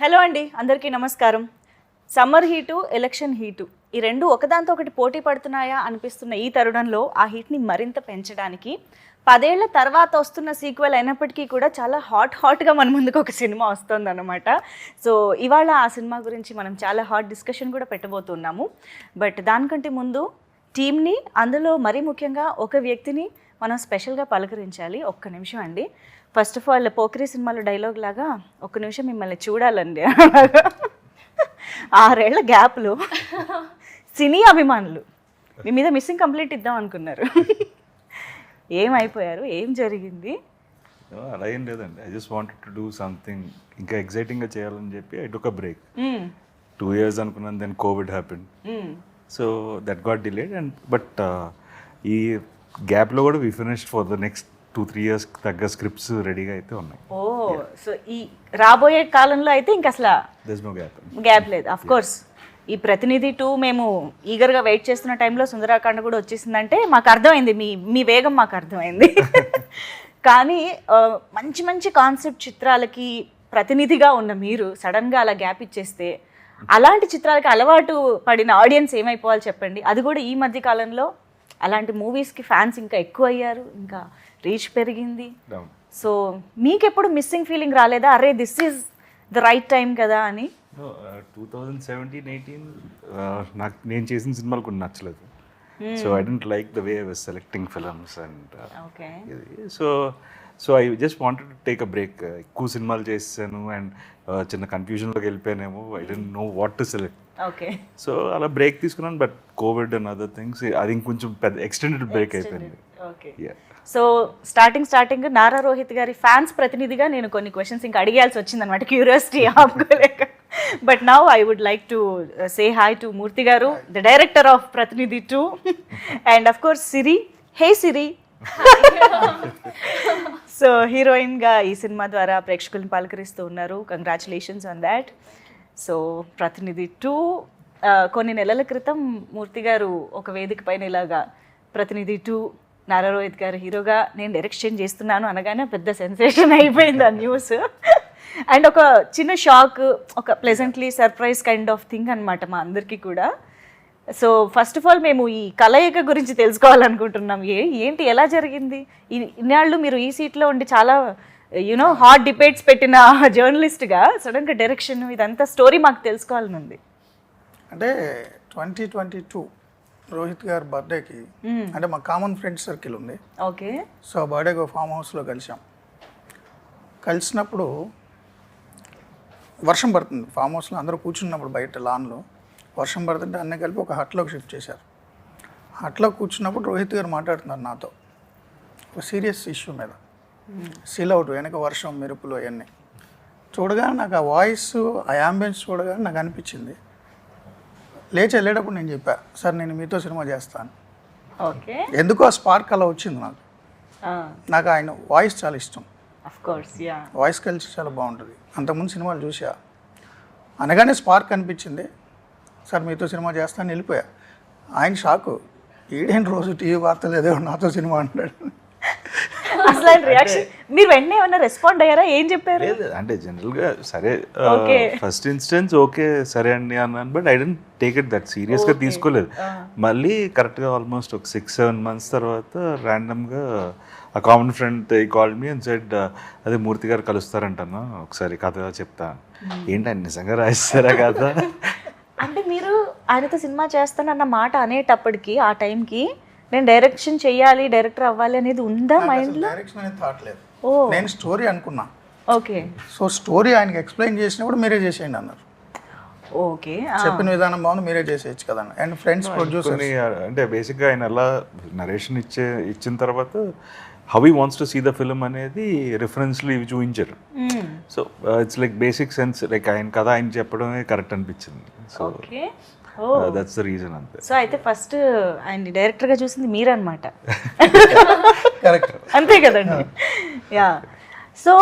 Hello అండి, అందరికీ నమస్కారం. సమ్మర్ హీటు, ఎలక్షన్ హీటు ఈ రెండు ఒకదాంతో ఒకటి పోటీ పడుతున్నాయా అనిపిస్తున్న ఈ తరుణంలో ఆ హీట్ని మరింత పెంచడానికి 10 ఏళ్ల తర్వాత వస్తున్న సీక్వెల్ అయినప్పటికీ కూడా చాలా హాట్గా మన ముందుకు ఒక సినిమా వస్తుందన్నమాట. సో ఇవాళ ఆ సినిమా గురించి మనం చాలా హాట్ డిస్కషన్ కూడా పెట్టబోతున్నాము. బట్ దానికంటే ముందు టీమ్ని, అందులో మరీ ముఖ్యంగా ఒక వ్యక్తిని మనం స్పెషల్గా పలకరించాలి. ఒక్క నిమిషం అండి. ఫస్ట్ ఆఫ్ ఆల్ పోకిరి సినిమాలో డైలాగ్ లాగా ఒక్క నిమిషం మిమ్మల్ని చూడాలండి. 6 ఏళ్ల గ్యాప్లో సినీ అభిమానులు మీ మీద మిస్సింగ్ కంప్లీట్ ఇద్దాం అనుకున్నారు. ఏమైపోయారు, ఏం జరిగింది? అలా ఏం లేదండి. I just wanted to do something ఇంకా ఎగ్జైటింగ్గా చేయాలని చెప్పి I took a break. 2 years అనుకున్నాను, then covid happen. So that got delayed. And but ఈ గ్యాప్లో కూడా we finished for the next 2-3 years తగ్గ స్క్రిప్ట్స్ రెడీగా అయితే ఉన్నాయి. ఓ, సో ఈ రాబోయే కాలంలో అయితే ఇంకా అసలు దేర్ ఇస్ నో గ్యాప్ లేదు. అఫ్ కోర్స్ ఈ ప్రతినిధి 2 మేము ఈగర్గా వెయిట్ చేస్తున్న టైంలో సుందరాకాండ కూడా వచ్చేసిందంటే మాకు అర్థమైంది, మీ వేగం మాకు అర్థమైంది. కానీ మంచి మంచి కాన్సెప్ట్ చిత్రాలకి ప్రతినిధిగా ఉన్న మీరు సడన్గా అలా గ్యాప్ ఇచ్చేస్తే అలాంటి చిత్రాలకి అలవాటు పడిన ఆడియన్స్ ఏమైపోవాలి చెప్పండి. అది కూడా ఈ మధ్య కాలంలో అలాంటి మూవీస్కి ఫ్యాన్స్ ఇంకా ఎక్కువ అయ్యారు, ఇంకా రీచ్ పెరిగింది. సో మీకెప్పుడు మిస్సింగ్ ఫీలింగ్ రాలేదా, అరే this is the right time కదా అని? 2017-18 నాకు నేను చేసిన సినిమాలు కొన్ని నచ్చలేదు. So I don't like the way I was selecting films and so I just wanted to take a break. ఎక్కువ సినిమాలు చేసాను అండ్ చిన్న కన్ఫ్యూజన్లోకి వెళ్ళిపోయానేమో. I don't know what to select. So అలా బ్రేక్ తీసుకున్నాను. But COVID and other things అది ఇంకొంచెం పెద్ద ఎక్స్టెండెడ్ బ్రేక్ అయిపోయింది. సో స్టార్టింగ్ నారా రోహిత్ గారి ఫ్యాన్స్ ప్రతినిధిగా నేను కొన్ని క్వశ్చన్స్ ఇంకా అడిగాల్సి వచ్చిందనమాట, క్యూరియాసిటీ ఆపుకోలేక. But now I would like to say hi to Murthy garu, the director of Prathinidhi 2, and of course Siri. Hey Siri. So హీరోయిన్గా ఈ సినిమా ద్వారా ప్రేక్షకులను పలకరిస్తూ ఉన్నారు. Congratulations on that. సో ప్రతినిధి 2 కొన్ని నెలల క్రితం మూర్తి గారు ఒక వేదిక పైన ఇలాగా ప్రతినిధి 2 నారా రోహిత్ గారు హీరోగా నేను డైరెక్షన్ చేస్తున్నాను అనగానే పెద్ద సెన్సేషన్ అయిపోయింది ఆ న్యూస్. అండ్ ఒక చిన్న షాక్, ఒక pleasantly surprise kind of thing అనమాట మా అందరికీ కూడా. సో ఫస్ట్ ఆఫ్ ఆల్ మేము ఈ కలయిక గురించి తెలుసుకోవాలనుకుంటున్నాం. ఏంటి, ఎలా జరిగింది? ఇన్నాళ్ళు మీరు ఈ సీట్లో ఉండి చాలా యూనో హాట్ డిబేట్స్ పెట్టిన జర్నలిస్ట్గా సడన్గా డైరెక్షన్, ఇదంతా స్టోరీ మాకు తెలుసుకోవాలని ఉంది. అంటే 2022 రోహిత్ గారి బర్త్డేకి, అంటే మా కామన్ ఫ్రెండ్స్ సర్కిల్ ఉంది. ఓకే. సో బర్త్డేకి ఫామ్ హౌస్లో కలిసినప్పుడు వర్షం పడుతుంది. ఫామ్ హౌస్లో అందరూ కూర్చున్నప్పుడు బయట లాన్లో వర్షం పడుతుంటే అన్నీ కలిపి ఒక హట్లోకి షిఫ్ట్ చేశారు. హట్లో కూర్చున్నప్పుడు రోహిత్ గారు మాట్లాడుతున్నారు నాతో ఒక సీరియస్ ఇష్యూ మీద. సీల్ అవుట్ వెనక వర్షం, మెరుపులు అవన్నీ చూడగానే నాకు ఆ వాయిస్, ఆ యాంబియన్స్ చూడగానే నాకు అనిపించింది. లేచి వెళ్ళేటప్పుడు నేను చెప్పా, సార్ నేను మీతో సినిమా చేస్తాను. ఓకే. ఎందుకో ఆ స్పార్క్ అలా వచ్చింది నాకు. నాకు ఆయన వాయిస్ చాలా ఇష్టం. వాయిస్ కల్చర్ చాలా బాగుంటుంది. అంతకుముందు సినిమాలు చూసా, అనగానే స్పార్క్ అనిపించింది. సార్ మీతో సినిమా చేస్తాను వెళ్ళిపోయా. ఆయన షాకు, ఈడేంటి రోజు టీవీ వార్తలు ఏదో నాతో సినిమా అంటాడు. అసలు రియాక్షన్ మీరు వెంటనే ఏమన్నా రెస్పాండ్ అయ్యారా? ఏం చెప్పారు? అంటే జనరల్గా సరే, ఫస్ట్ ఇన్స్టెన్స్ ఓకే సరే అండి అన్నాను. But I don't take it that సీరియస్గా తీసుకోలేదు. మళ్ళీ కరెక్ట్గా ఆల్మోస్ట్ ఒక 6-7 months తర్వాత ర్యాండమ్గా ఆ common friend called me and said, అదే మూర్తి గారు కలుస్తారంటాను, ఒకసారి కథ చెప్తా. ఏంటంటే నిజంగా రాయిస్తారా కదా? అంటే మీరు ఆయనతో సినిమా చేస్తానన్న మాట అనేటప్పటికి ఆ టైంకి నేను డైరెక్షన్ చెయ్యాలి, డైరెక్టర్ అవ్వాలి అనేది ఉందా మైండ్లో? డైరెక్షన్ అనేది థాట్ లేదు. నేను స్టోరీ అనుకున్నా. ఓకే. సో స్టోరీ ఆయనకి ఎక్స్ప్లెయిన్ చేసినప్పుడు మీరే చేసేయండి అన్నారు. ఓకే. చెప్పిన విధానం బాగుంది, మీరే చేసేయచ్చు కదా. అండ్ ఫ్రెండ్స్ ప్రొడ్యూసర్ అంటే బేసిక్గా ఆయన ఎలా నరేషన్ ఇచ్చిన తర్వాత how he wants to see the film అనేది రిఫరెన్స్లు ఇవి చూపించారు. So it's like basic sense, like ఆయన కథ ఆయన చెప్పడమే కరెక్ట్ అనిపించింది. సో దట్స్ ద రీజన్ అంతే. సో అయితే ఫస్ట్ ఆయన డైరెక్టర్గా చూసింది మీరన్నమాట. కరెక్ట్, అంతే కదండి. యా. సో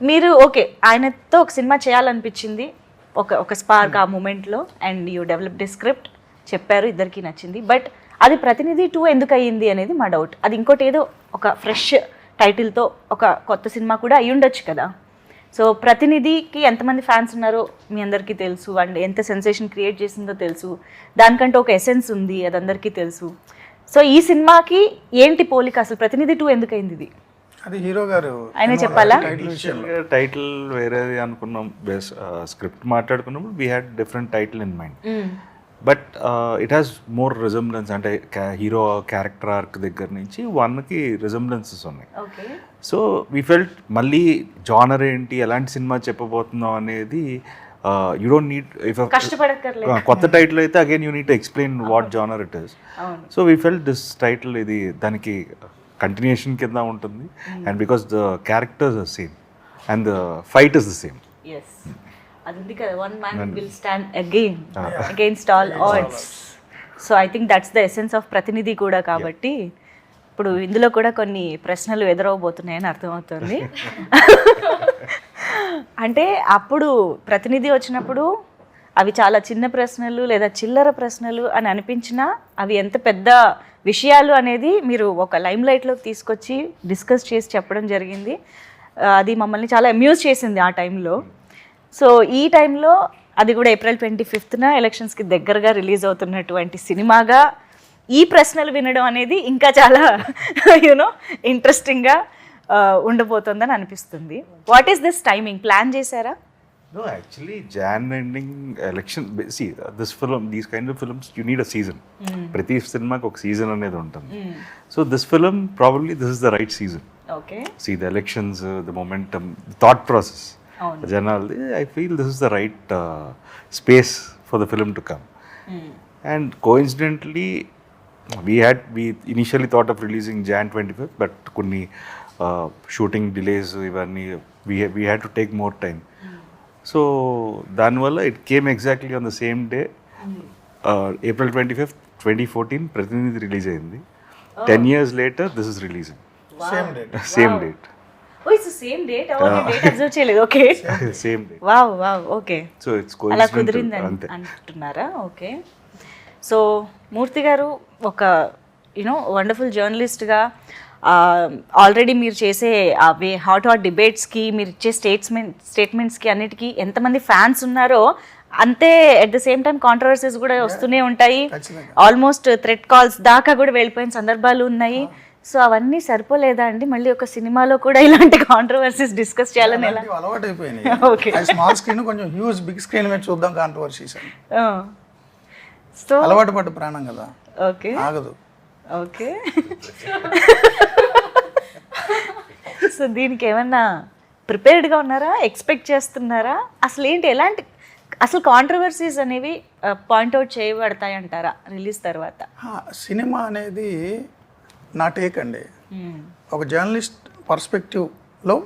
మీరు ఓకే ఆయనతో ఒక సినిమా చేయాలనిపించింది, ఒక స్పార్క్ ఆ మూమెంట్లో, అండ్ యూ డెవలప్డ్ స్క్రిప్ట్, చెప్పారు, ఇద్దరికి నచ్చింది. బట్ అది ప్రతినిధి 2 ఎందుకు అయ్యింది అనేది మా డౌట్. అది ఇంకోటి ఏదో ఒక ఫ్రెష్ టైటిల్తో ఒక కొత్త సినిమా కూడా అయ్యి ఉండొచ్చు కదా. సో ప్రతినిధికి ఎంతమంది ఫ్యాన్స్ ఉన్నారో మీ అందరికీ తెలుసు, అండ్ ఎంత సెన్సేషన్ క్రియేట్ చేసిందో తెలుసు, దానికంటే ఒక ఎసెన్స్ ఉంది, అది అందరికీ తెలుసు. సో ఈ సినిమాకి ఏంటి పోలిక, అసలు ప్రతినిధి 2 ఎందుకైంది ఇది? అది హీరో గారు ఆయనే చెప్పాలా? టైటిల్ వేరేది అనుకున్నాం, బేస్ స్క్రిప్ట్ మాట్లాడుకున్నప్పుడు we had different title in mind, but it has more resemblance. అంటే హీరో క్యారెక్టర్ ఆర్క్ దగ్గర నుంచి 1కి రిజంబ్లెన్సెస్ ఉన్నాయి. సో వీ ఫెల్ట్ మళ్ళీ జానర్ ఏంటి, ఎలాంటి సినిమా చెప్పబోతున్నాం అనేది యూ డోంట్ నీడ్, ఇఫ్ కొత్త టైటిల్ అయితే again you need to explain what genre it is. So we felt this title ఇది దానికి కంటిన్యూషన్ కింద ఉంటుంది, and because the characters are same and the fight is the same. అది ఉంది కదా, one man will stand again against all odds. So I think that's the essence of Prathinidhi కూడా. కాబట్టి ఇప్పుడు ఇందులో కూడా కొన్ని ప్రశ్నలు ఎదురవబోతున్నాయని అర్థమవుతుంది. అంటే అప్పుడు ప్రతినిధి వచ్చినప్పుడు అవి చాలా చిన్న ప్రశ్నలు లేదా చిల్లర ప్రశ్నలు అని అనిపించినా అవి ఎంత పెద్ద విషయాలు అనేది మీరు ఒక లైమ్ లైట్లోకి తీసుకొచ్చి డిస్కస్ చేసి చెప్పడం జరిగింది. అది మమ్మల్ని చాలా అమ్యూజ్ చేసింది ఆ టైంలో. సో ఈ టైంలో అది కూడా April 25న ఎలక్షన్స్కి దగ్గరగా రిలీజ్ అవుతున్నటువంటి సినిమాగా ఈ ప్రశ్నలు వినడం అనేది ఇంకా చాలా యూనో ఇంట్రెస్టింగ్గా ఉండబోతుందని అనిపిస్తుంది. What is this timing, plan చేశారా? No, actually, Jan ending election. See, this film, these kind of films, you need a season. ప్రతి సినిమాకి ఒక సీజన్ అనేది ఉంటుంది. So this film, probably this is the right season. Okay. See the elections, the momentum, the thought process. Janaldi, I feel this is the right space for the film to come. And coincidentally, we initially thought of releasing Jan 25th, but కొన్ని shooting delays ఇవన్నీ we had to take more time. So దానివల్ల it came exactly on the same day, April 25th, 2014 ప్రతినిధి release అయింది. 10 years later this is releasing. Same date. Oh, it's the same date. Date observe చేయలేదు. Okay, same day. Wow okay. So it's అలా కుదిరింది అంటున్నారా? Okay. So మూర్తి గారు ఒక you know wonderful జర్నలిస్ట్గా already మీరు చేసే అవే హాట్ డిబేట్స్కి, మీరు ఇచ్చే స్టేట్మెంట్స్కి అన్నిటికీ ఎంతమంది ఫ్యాన్స్ ఉన్నారో అంతే at the same time controversies కూడా వస్తూనే ఉంటాయి. ఆల్మోస్ట్ థ్రెట్ కాల్స్ దాకా కూడా వెళ్ళిపోయిన సందర్భాలు ఉన్నాయి. సో అవన్నీ సరిపోలేదా అండి? మళ్ళీ ఒక సినిమాలో కూడా ఇలాంటి కాంట్రవర్సీస్ డిస్కస్ చేయాలని ఎలా? అలవాటు అయిపోయినాయి. ఓకే, స్మాల్ స్క్రీన్ కొంచెం హ్యూజ్ బిగ్ స్క్రీన్ మీద చూద్దాం కాంట్రవర్సీస్ అని. సో అలవాటు పడ్డ ప్రాణం కదా. ఓకే, ఆగదు. ఓకే. సో దీనికి ఏమన్నా ప్రిపేర్డ్గా ఉన్నారా, ఎక్స్పెక్ట్ చేస్తున్నారా? అసలు ఏంటి, ఎలాంటి అసలు కాంట్రవర్సీస్ అనేవి పాయింట్అవుట్ చేయబడతాయి అంటారా రిలీజ్ తర్వాత? సినిమా అనేది నా టేక్ అండి. ఒక జర్నలిస్ట్ పర్స్పెక్టివ్లో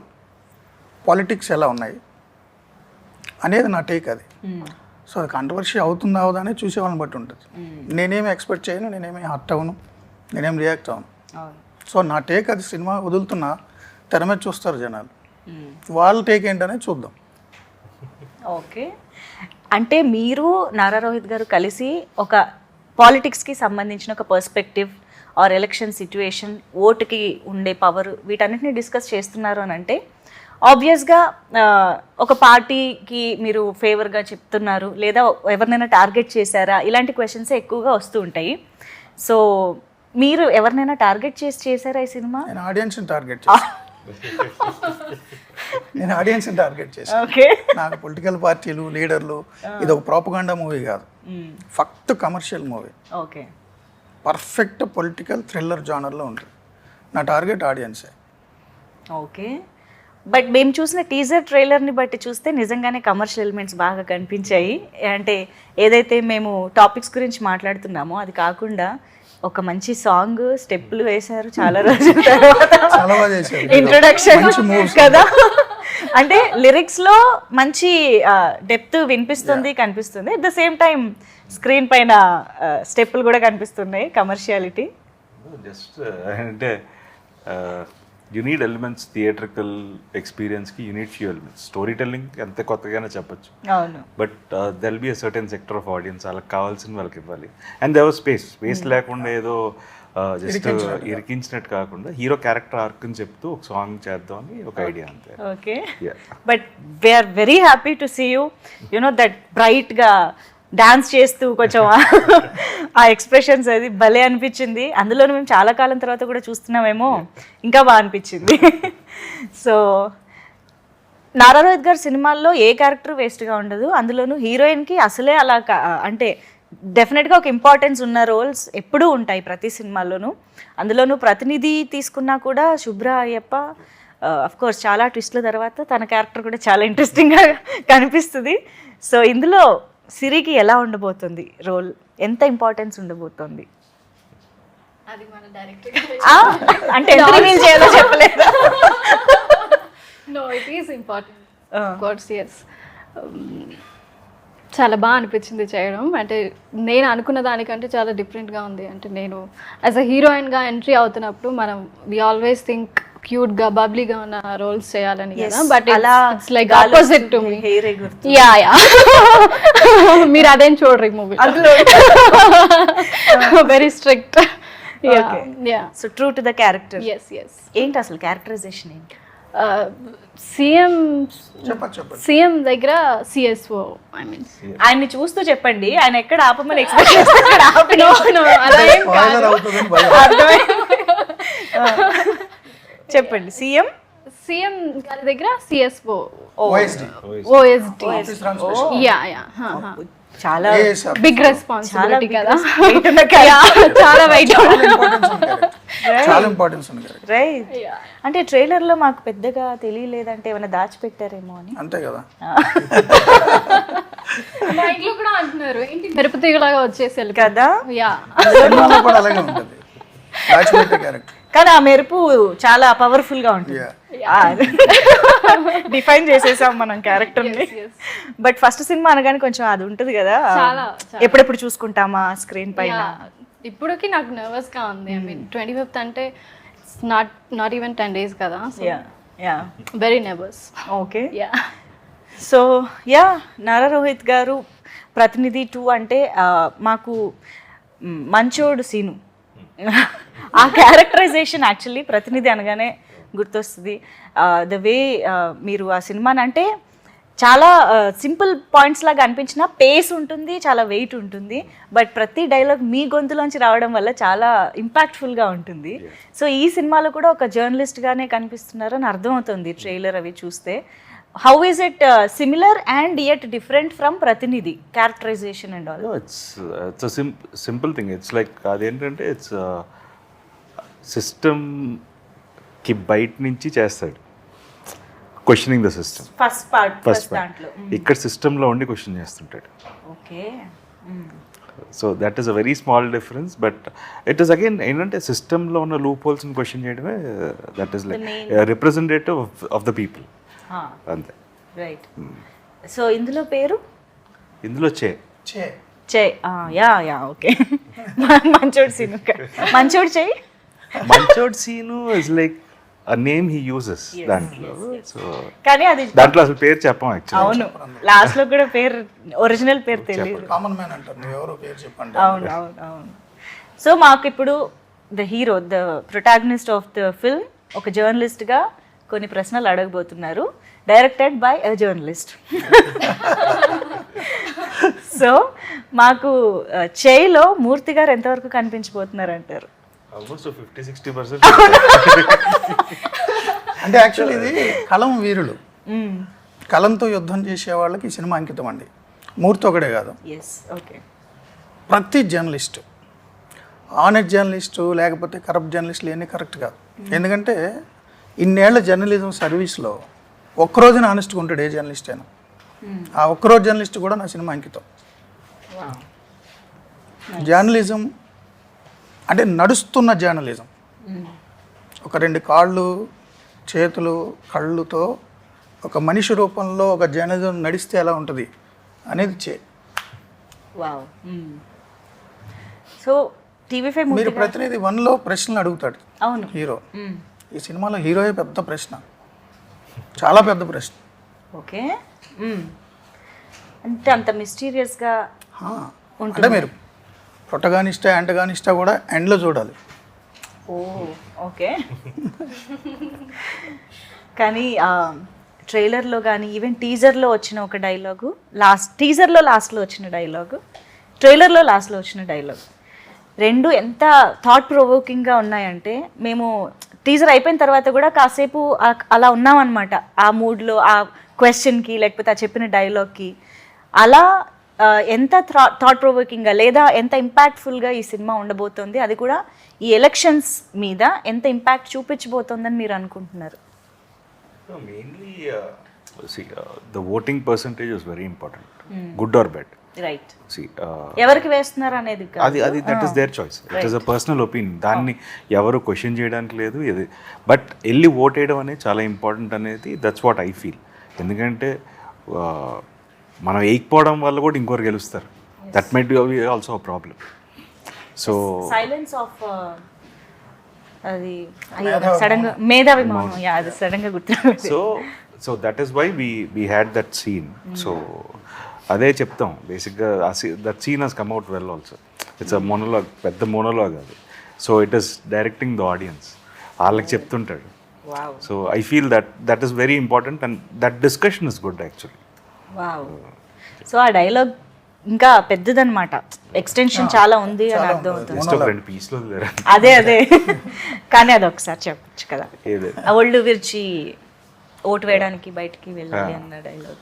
పాలిటిక్స్ ఎలా ఉన్నాయి అనేది నా టేక్ అది. సో అది కాంట్రవర్సీ అవుతుందా అవుదా అనేది చూసే వాళ్ళని బట్టి ఉంటుంది. నేనేమి ఎక్స్పెక్ట్ చేయను, నేనేమి హర్ట్ అవ్వను, నేనేం రియాక్ట్ అవ్వను. సో నా టేక్ అది. సినిమా వదులుతున్నా తెర మీద చూస్తారు జనాలు, వాళ్ళ టేక్ ఏంటనేది చూద్దాం. ఓకే, అంటే మీరు నారా రోహిత్ గారు కలిసి ఒక పాలిటిక్స్కి సంబంధించిన ఒక పర్స్పెక్టివ్ ఆర్ ఎలక్షన్ సిచ్యువేషన్, ఓటుకి ఉండే పవర్, వీటన్నిటిని డిస్కస్ చేస్తున్నారు అని అంటే ఆబ్వియస్గా ఒక పార్టీకి మీరు ఫేవర్గా చెప్తున్నారు లేదా ఎవరినైనా టార్గెట్ చేశారా, ఇలాంటి క్వశ్చన్స్ ఎక్కువగా వస్తూ ఉంటాయి. సో మీరు ఎవరినైనా టార్గెట్ చేశారా ఈ సినిమా? నేను ఆడియన్స్ని టార్గెట్ చేశాను. ఓకే, నాకు పొలిటికల్ పార్టీలు, లీడర్లు, ఇది ఒక ప్రాపగాండా మూవీ కాదు, ఫక్త్ commercial movie. Okay, perfect political thriller జానర్లో ఉంటుంది. నా టార్గెట్ ఆడియన్సే. ఓకే, బట్ మేము చూసిన టీజర్ ట్రైలర్ని బట్టి చూస్తే నిజంగానే కమర్షియల్ ఎలిమెంట్స్ బాగా కనిపించాయి. అంటే ఏదైతే మేము టాపిక్స్ గురించి మాట్లాడుతున్నామో అది కాకుండా ఒక మంచి సాంగ్, స్టెప్పులు వేశారు చాలా రోజుల తర్వాత, ఇంట్రొడక్షన్ కదా. అంటే లిరిక్స్లో మంచి డెప్త్ వినిపిస్తుంది, కనిపిస్తుంది. At the same time screen పైన స్టెప్పులు కూడా కనిపిస్తున్నాయి, కమర్షియాలిటీ. జస్ట్ అంటే యూ నీడ్ ఎలిమెంట్స్, థియేట్రికల్ ఎక్స్పీరియన్స్కి you need few elements. Story telling ఎంత కొత్తగానే చెప్పచ్చు, but they'll be a certain sector of audience, వాళ్ళకి కావాల్సిన వాళ్ళకి ఇవ్వాలి. అండ్ దేవర్ స్పేస్ లేకుండా ఏదో జస్ట్ ఇరికించినట్టు కాకుండా హీరో క్యారెక్టర్ ఆర్క్ అని చెప్తూ ఒక సాంగ్ చేద్దాం అని ఒక ఐడియా అంతే. Okay, but we're very happy to see you you know that బ్రైట్గా డాన్స్ చేస్తూ కొంచెం ఆ ఎక్స్ప్రెషన్స్ అది భలే అనిపించింది. అందులోనూ మేము చాలా కాలం తర్వాత కూడా చూస్తున్నామేమో, ఇంకా బాగా అనిపించింది. సో నారా రోహిత్ గారి సినిమాల్లో ఏ క్యారెక్టర్ వేస్ట్గా ఉండదు, అందులోనూ హీరోయిన్కి అసలే అలా అంటే డెఫినెట్గా ఒక ఇంపార్టెన్స్ ఉన్న రోల్స్ ఎప్పుడూ ఉంటాయి ప్రతి సినిమాల్లోనూ. అందులోనూ ప్రతినిధి తీసుకున్నా కూడా శుభ్ర అయ్యప్ప కోర్స్ చాలా ట్విస్ట్ల తర్వాత తన క్యారెక్టర్ కూడా చాలా ఇంట్రెస్టింగ్గా కనిపిస్తుంది. సో ఇందులో సిరికి ఎలా ఉండబోతుంది రోల్, ఎంత ఇంపార్టెన్స్ ఉండబోతుంది? అది మన డైరెక్టర్ అంటే ఎంత రివీల్ చేయాలో చెప్పలేదు. No it is important course. Yes, చాలా బాగా అనిపించింది చేయడం. అంటే నేను అనుకున్న దానికంటే చాలా డిఫరెంట్గా ఉంది. అంటే నేను యాజ్ అ హీరోయిన్గా ఎంట్రీ అవుతున్నప్పుడు మనం వి ఆల్వేస్ థింక్ క్యూట్గా బబ్లీగా ఉన్న రోల్స్ చేయాలని కదా, but it's like opposite to me. Ya ya, మీరు అదేం చూడరు movie, very strict. So true to the character. Yes yes. ఏంటి అసలు క్యారెక్టరైజేషన్ ఏంటి? సీఎం దగ్గర సిఎస్ఓ, ఐ మీన్ ఆయన్ని చూస్తూ చెప్పండి, ఆయన ఎక్కడ ఆపమని ఎక్స్పెక్ట్ చేస్తాడు. చెప్పండి. సీఎం గారి దగ్గర సిఎస్ఓ, ఓఎస్డి. యా యా, చాలా బిగ్ రెస్పాన్సిబిలిటీ కదా, చాలా ఇంపార్టెన్స్ ఉంది. రైట్. అంటే ట్రైలర్ లో మాకు పెద్దగా తెలియలేదంటే ఏమైనా దాచిపెట్టారేమో అని. అంతే కదా, మా ఇంట్లో కూడా అంటున్నారు ఏంటి మెరుపుతీగలాగా వచ్చేసి కదా. యా, కూడా అలాగే ఉంటుంది క్యారెక్టర్. కానీ ఆ మెరుపు చాలా పవర్ఫుల్ గా ఉంటుంది. డిఫైన్ చేసేసాం మనం క్యారెక్టర్ ని. బట్ ఫస్ట్ సినిమా అనగానే కొంచెం అది ఉంటుంది కదా, ఎప్పుడెప్పుడు చూసుకుంటామా స్క్రీన్ పైన. ఇప్పటికి నాకు నర్వస్ గా ఉంది. ఐ మీన్ 25th అంటే నాట్ ఈవెన్ 10 days కదా, very nervous. Okay, so yeah, Nara Rohit గారు ప్రతినిధి 2 అంటే మాకు మంచోడు సీను ఆ క్యారెక్టరైజేషన్ యాక్చువల్లీ ప్రతినిధి అనగానే గుర్తొస్తుంది. ద వే మీరు ఆ సినిమాని అంటే చాలా సింపుల్ పాయింట్స్ లాగా అనిపించిన పేస్ ఉంటుంది, చాలా వెయిట్ ఉంటుంది, బట్ ప్రతి డైలాగ్ మీ గొంతులోంచి రావడం వల్ల చాలా ఇంపాక్ట్ఫుల్గా ఉంటుంది. సో ఈ సినిమాలో కూడా ఒక జర్నలిస్ట్గానే కనిపిస్తున్నారని అర్థమవుతుంది ట్రైలర్ అవి చూస్తే. How is it similar and yet different from Prathinidhi characterisation and all? It's simple thing. It's like అదేంటంటే ఇట్స్ సిస్టమ్కి బయట నుంచి చేస్తాడు, questioning the system. First part ఇక్కడ సిస్టంలో ఉండి క్వశ్చన్ చేస్తుంటాడు. Okay, so that is a very small difference, but it is again ఏంటంటే సిస్టంలో ఉన్న లూప్ హోల్స్ని క్వశ్చన్ చేయడమే. That is like representative of the people అంతే. రైట్. సో ఇందులో పేరు ఇందులో చే యా యా, ఓకే. మంచోడు సీను, మంచోడు చేయి, మంచోడ్ Seenu is like a name he uses దాంట్లో. సో కానీ అది దాంట్లో అసలు పేరు చెప్పం యాక్చువల్లీ. అవును, లాస్ట్ లో కూడా పేరు ఒరిజినల్ పేరు తెలియదు. కామన్ మ్యాన్ అంటారు, నువ్వు ఎవరో పేరు చెప్పండి. అవును అవును అవును. సో మాకు ఇప్పుడు the hero, the protagonist of the film ఒక జర్నలిస్ట్గా కొన్ని ప్రశ్నలు అడగబోతున్నారు, directed by a journalist. So మాకు చేయిలో మూర్తి గారు ఎంతవరకు కనిపించబోతున్నారు అంటారు? ఆల్మోస్ట్ 50-60%. అంటే యాక్చువల్లీ ఇది కలం వీరులు, కలంతో యుద్ధం చేసే వాళ్ళకి ఈ సినిమా అంకితం అండి. మూర్తి ఒకడే కాదు, ప్రతి జర్నలిస్టు, ఆనెస్ట్ జర్నలిస్టు లేకపోతే కరప్ట్ జర్నలిస్టులు ఇవన్నీ కరెక్ట్ కాదు. ఎందుకంటే ఇన్నేళ్ల జర్నలిజం సర్వీస్లో ఒక్కరోజున ఆనెస్ట్గా ఉంటాడు ఏ జర్నలిస్ట్ అయినా. ఆ ఒక్కరోజు జర్నలిస్ట్ కూడా నా సినిమా అంకితం. జర్నలిజం అంటే నడుస్తున్న జర్నలిజం, ఒక 2 కాళ్ళు చేతులు కళ్ళుతో ఒక మనిషి రూపంలో ఒక జర్నలిజం నడిస్తే ఎలా ఉంటుంది అనేది సో టీవీ5 మీరు ప్రతినిధి 1లో ప్రశ్నలు అడుగుతాడు అవును హీరో. ఈ సినిమాలో హీరోయే పెద్ద ప్రశ్న, చాలా పెద్ద ప్రశ్న. ఓకే, అంటే అంత మిస్టీరియస్గా అంటే మీరు ప్రొటగానిస్టా యాంటగానిస్టా కూడా ఎండ్లో చూడాలి. ఓ ఓకే. కానీ ట్రైలర్లో కానీ ఈవెన్ టీజర్లో వచ్చిన ఒక డైలాగు, టీజర్లో లాస్ట్లో వచ్చిన డైలాగు, ట్రైలర్లో లాస్ట్లో వచ్చిన డైలాగ్, రెండు ఎంత థాట్ ప్రొవోకింగ్గా ఉన్నాయంటే మేము టీజర్ అయిపోయిన తర్వాత కూడా కాసేపు అలా ఉన్నామన్నమాట, ఆ మూడ్లో, ఆ క్వశ్చన్కి లేకపోతే ఆ చెప్పిన డైలాగ్కి. అలా ఎంత థాట్ ప్రొవోకింగ్గా లేదా ఎంత ఇంపాక్ట్ఫుల్గా ఈ సినిమా ఉండబోతోంది, అది కూడా ఈ ఎలక్షన్స్ మీద ఎంత ఇంపాక్ట్ చూపించబోతోందని మీరు అనుకుంటున్నారు? Mainly the voting percentage is very important, good or bad. Right. ఎవరికి వేస్తున్నారు అనేది అది that is their choice, it is a personal opinion. దాన్ని ఎవరు క్వశ్చన్ చేయడానికి లేదు. ఇది బట్ వెళ్ళి ఓట్ వేయడం అనేది చాలా ఇంపార్టెంట్ అనేది, దట్స్ వాట్ ఐ ఫీల్. ఎందుకంటే మనం వేయకపోవడం వల్ల కూడా ఇంకొకరు గెలుస్తారు. That might be also a problem. So silence of అది సడన్గా మేధావి మౌనం, అది సడన్గా గుర్తు. So that is why we had that scene. So అదే చెప్తాం బేసిక్గా, that scene has come out well also. It's a monologue, పెద్ద మోనోలాగ్ అది. So it is directing the audience, వాళ్ళకి చెప్తుంటాడు. So I feel that is very important and that discussion is good actually. So ఆ dialogue ఇంకా పెద్దదన్నమాట, extension చాలా ఉంది అని అర్థం అవుతుంది. జస్ట్ ఒక 2 పీస్లో అదే కానీ అది ఒకసారి చెప్పచ్చు కదా, ఒళ్ళు విరిచి ఓటు వేయడానికి బయటికి వెళ్ళాలి అన్న డైలాగ్.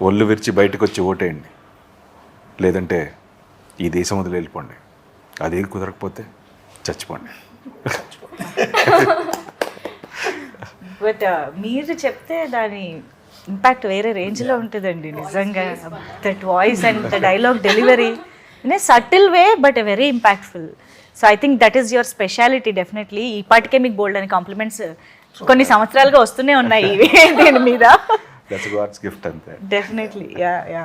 ఒళ్ళు విరిచి బయటకు వచ్చి ఓటేయండి, లేదంటే ఈ దేశం వదిలి వెళ్ళిపోండి, అదేది కుదరకపోతే చచ్చిపోండి. బట్ మీరు చెప్తే దాని ఇంపాక్ట్ వేరే రేంజ్లో ఉంటుందండి నిజంగా. That voice and the dialogue delivery in a subtle way but a very impactful. So I think that is your speciality definitely. ఇప్పటికే మీకు బోల్డ్ అని కాంప్లిమెంట్స్ కొన్ని సంవత్సరాలుగా వస్తూనే ఉన్నాయి దీని మీద. గిఫ్ట్ అంతే. Definitely, yeah.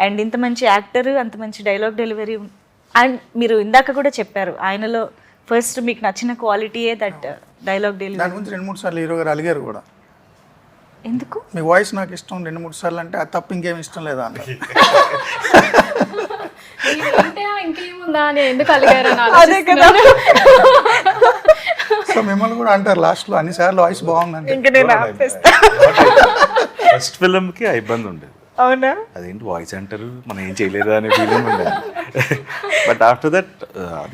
అండ్ ఇంత మంచి యాక్టర్, అంత మంచి డైలాగ్ డెలివరీ. అండ్ మీరు ఇందాక కూడా చెప్పారు ఆయనలో ఫస్ట్ మీకు నచ్చిన క్వాలిటీయే దట్ డైలాగ్ డెలివరీ. దాని గురించి 2-3 సార్లు హీరో గారు అలిగారు కూడా. ఎందుకు? మీ వాయిస్ నాకు ఇష్టం 2-3 సార్లు అంటే అది తప్ప ఇంకేం ఇష్టం లేదా అని. ఇంకేముందా అని ఎందుకు అలిగారు? అదే కదా. సో మిమ్మల్ని కూడా అంటారు లాస్ట్లో అన్నిసార్లు వాయిస్ బాగుందండి. ఇంకా నేను ఆపేస్తా. ఫస్ట్ ఫిల్మ్కి ఆ ఇబ్బంది ఉండేది. అవునా? అదేంటి వాయిస్ అంటారు, మనం ఏం చేయలేదా అనే ఫీలింగ్ ఉండేది. But after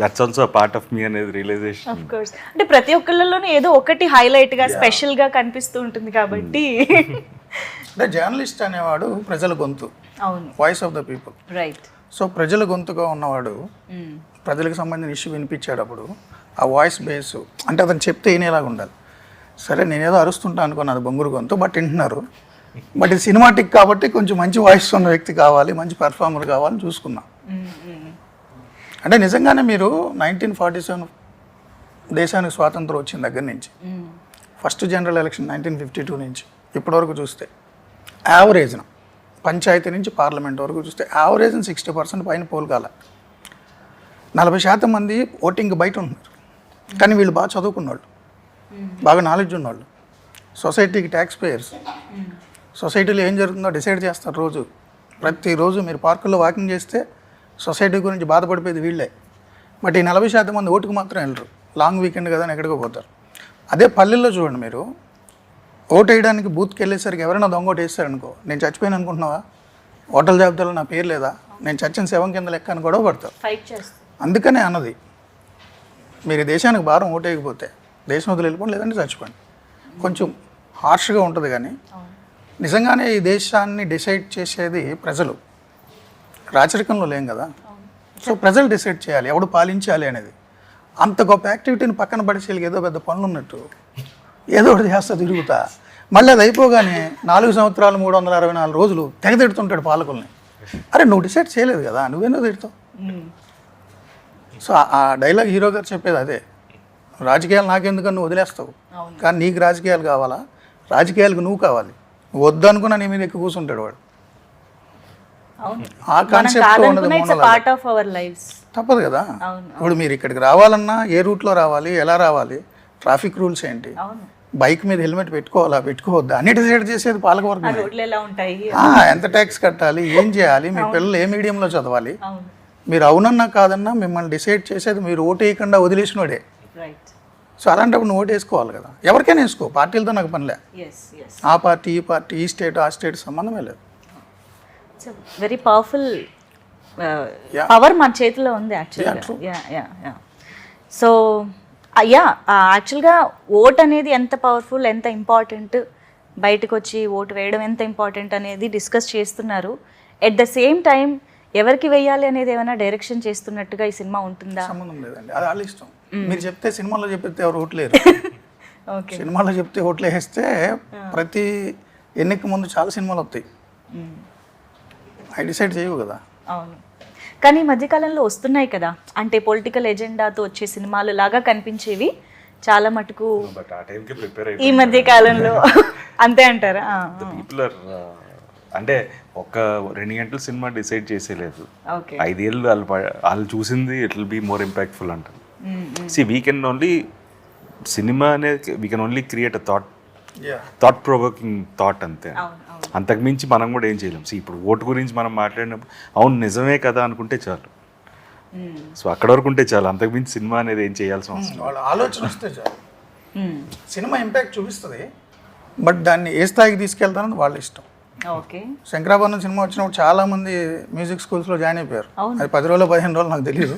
that's also part of me అనేది రియలైజేషన్. Of course. అంటే ప్రతి ఒక్కళ్ళలోనూ ఏదో ఒకటి హైలైట్ గా స్పెషల్ గా కనిపిస్తూ ఉంటుంది కాబట్టి. అంటే జర్నలిస్ట్ అనేవాడు ప్రజల గొంతు, అవును, voice of the people. Right. So ప్రజల గొంతుగా ఉన్నవాడు ప్రజలకు సంబంధించిన ఇష్యూ వినిపించేటప్పుడు ఆ వాయిస్ బేస్ అంటే అతను చెప్తే వినేలాగా ఉండాలి. సరే నేనేదో అరుస్తుంటా అనుకున్నాను, అది బొంగురు గొంతు, బట్ వింటున్నారు. బట్ ఇది సినిమాటిక్ కాబట్టి కొంచెం మంచి వాయిస్ ఉన్న వ్యక్తి కావాలి, మంచి పెర్ఫార్మర్ కావాలని చూసుకున్నాం. అంటే నిజంగానే మీరు 1947 దేశానికి స్వాతంత్రం వచ్చిన దగ్గర నుంచి ఫస్ట్ జనరల్ ఎలక్షన్ 1952 నుంచి ఇప్పటివరకు చూస్తే యావరేజ్న పంచాయతీ నుంచి పార్లమెంట్ వరకు చూస్తే యావరేజ్న 60% పైన పోల్ కాల. 40% మంది ఓటింగ్ బయట ఉన్నారు. కానీ వీళ్ళు బాగా చదువుకున్నవాళ్ళు, బాగా నాలెడ్జ్ ఉన్నవాళ్ళు, సొసైటీకి ట్యాక్స్ పేయర్స్. సొసైటీలో ఏం జరుగుతుందో డిసైడ్ చేస్తారు రోజు. ప్రతిరోజు మీరు పార్కుల్లో వాకింగ్ చేస్తే సొసైటీ గురించి బాధపడిపోయేది వీళ్ళే. బట్ ఈ 40% మంది ఓటుకు మాత్రం వెళ్ళరు, లాంగ్ వీకెండ్ కదా అని ఎక్కడికో పోతారు. అదే పల్లెల్లో చూడండి, మీరు ఓటు వేయడానికి బూత్కి వెళ్ళేసరికి ఎవరైనా దొంగ ఓటు వేస్తారనుకో, నేను చచ్చిపోయాను అనుకుంటున్నావా, ఓటర్ల జాబితాలో నా పేరు లేదా, నేను చచ్చిన శవం కింద లెక్క అని గొడవ పడతారు. అందుకనే అన్నది, మీరు దేశానికి భారం ఓటు వేయకపోతే దేశం వదిలి వెళ్ళిపోండి, లేదంటే చచ్చిపోండి. కొంచెం హార్ష్గా ఉంటుంది కానీ నిజంగానే ఈ దేశాన్ని డిసైడ్ చేసేది ప్రజలు. రాచరికంలో లేం కదా. సో ప్రజలు డిసైడ్ చేయాలి ఎవడు పాలించాలి అనేది. అంత గొప్ప యాక్టివిటీని పక్కన పడిచేళ్ళకి ఏదో పెద్ద పనులు ఉన్నట్టు ఏదో ఒకటి చేస్తా తిరుగుతా, మళ్ళీ అది అయిపోగానే 4 సంవత్సరాలు 364 రోజులు తెగ తిడుతుంటాడు పాలకుల్ని. అరే నువ్వు డిసైడ్ చేయలేదు కదా, నువ్వేందో తిడతావు. సో ఆ డైలాగ్ హీరో గారు చెప్పేది అదే, రాజకీయాలు నాకెందుకని నువ్వు వదిలేస్తావు, కానీ నీకు రాజకీయాలు కావాలా, రాజకీయాలకు నువ్వు కావాలి, నువ్వు వద్దు అనుకున్నా నీ మీద ఎక్కువ కూర్చుంటాడు వాడు. ఆ కాన్సెప్ట్ తప్పదు కదా. ఇప్పుడు మీరు ఇక్కడికి రావాలన్నా ఏ రూట్లో రావాలి, ఎలా రావాలి, ట్రాఫిక్ రూల్స్ ఏంటి, బైక్ మీద హెల్మెట్ పెట్టుకోవాలా పెట్టుకోవద్దా అన్ని డిసైడ్ చేసేది పాలకవర్గం. ఎంత ట్యాక్స్ కట్టాలి, ఏం చేయాలి, మీ పిల్లలు ఏ మీడియంలో చదవాలి, మీరు అవునన్నా కాదన్నా మిమ్మల్ని డిసైడ్ చేసేది మీరు ఓటు వేయకుండా వదిలేసినోడే. రైట్. సో అలాంటప్పుడు నువ్వు ఓటు వేసుకోవాలి కదా, ఎవరికైనా వేసుకో, పార్టీలతో నాకు పనిలే, ఎస్ ఎస్. ఆ పార్టీ ఈ పార్టీ ఈ స్టేట్ ఆ స్టేట్ సంబంధమే లేదు. It's very powerful Yeah. Power మన చేతిలో ఉంది యాక్చువల్గా. true. Yeah yeah yeah. So yeah యాక్చువల్గా ఓట్ అనేది ఎంత పవర్ఫుల్, ఎంత ఇంపార్టెంట్, బయటకు వచ్చి ఓటు వేయడం ఎంత ఇంపార్టెంట్ అనేది డిస్కస్ చేస్తున్నారు. ఎట్ ద సేమ్ టైం ఎవరికి వేయాలి అనేది ఏమైనా డైరెక్షన్ చేస్తున్నట్టుగా ఈ సినిమా ఉంటుందా? సంబంధం లేదండి, అది వాళ్ళ ఇష్టం. మీరు చెప్తే సినిమాలో చెప్తే ఎవరు ఓట్లేరు. ఓకే. సినిమాలో చెప్తే ఓట్లు వేస్తే ప్రతి ఎన్నిక ముందు చాలా సినిమాలు వస్తాయి, అవి డిసైడ్ చేయవు కదా. అవును, కానీ ఈ మధ్యకాలంలో వస్తున్నాయి కదా, అంటే పొలిటికల్ ఎజెండాతో వచ్చే సినిమాలు లాగా కనిపించేవి చాలా మటుకు బట్ ఆ టైంకి ప్రిపేర్ ఈ మధ్య కాలంలో. అంతే అంటారా? పీపుల్ ఆర్ అంటే ఒక 2 గంటల సినిమా డిసైడ్ చేసేలేదు, ఓకే. 5 ఏళ్ళు వాళ్ళు చూసింది it will be more impactful అంటారు. See we can only cinema అనేది we can only create a thought provoking thought అంతే, అవును అవును. అంతకుమించి మనం కూడా ఏం చేయలేం. సో ఇప్పుడు ఓటు గురించి మనం మాట్లాడినప్పుడు అవును నిజమే కదా అనుకుంటే చాలు, సో అక్కడ వరకు ఉంటే చాలు, అంతకుమించి సినిమా అనేది ఏం చేయాల్సిన అవసరం లేదు. వాళ్ళ ఆలోచన వస్తే చాలు. సినిమా ఇంపాక్ట్ చూపిస్తుంది, బట్ దాన్ని ఏ స్థాయికి తీసుకెళ్తానని వాళ్ళ ఇష్టం. ఓకే. శంకరాభరణం సినిమా వచ్చినప్పుడు చాలా మంది మ్యూజిక్ స్కూల్స్లో జాయిన్ అయిపోయారు. అవును. అది 10 రోజులు 15 రోజులు నాకు తెలియదు.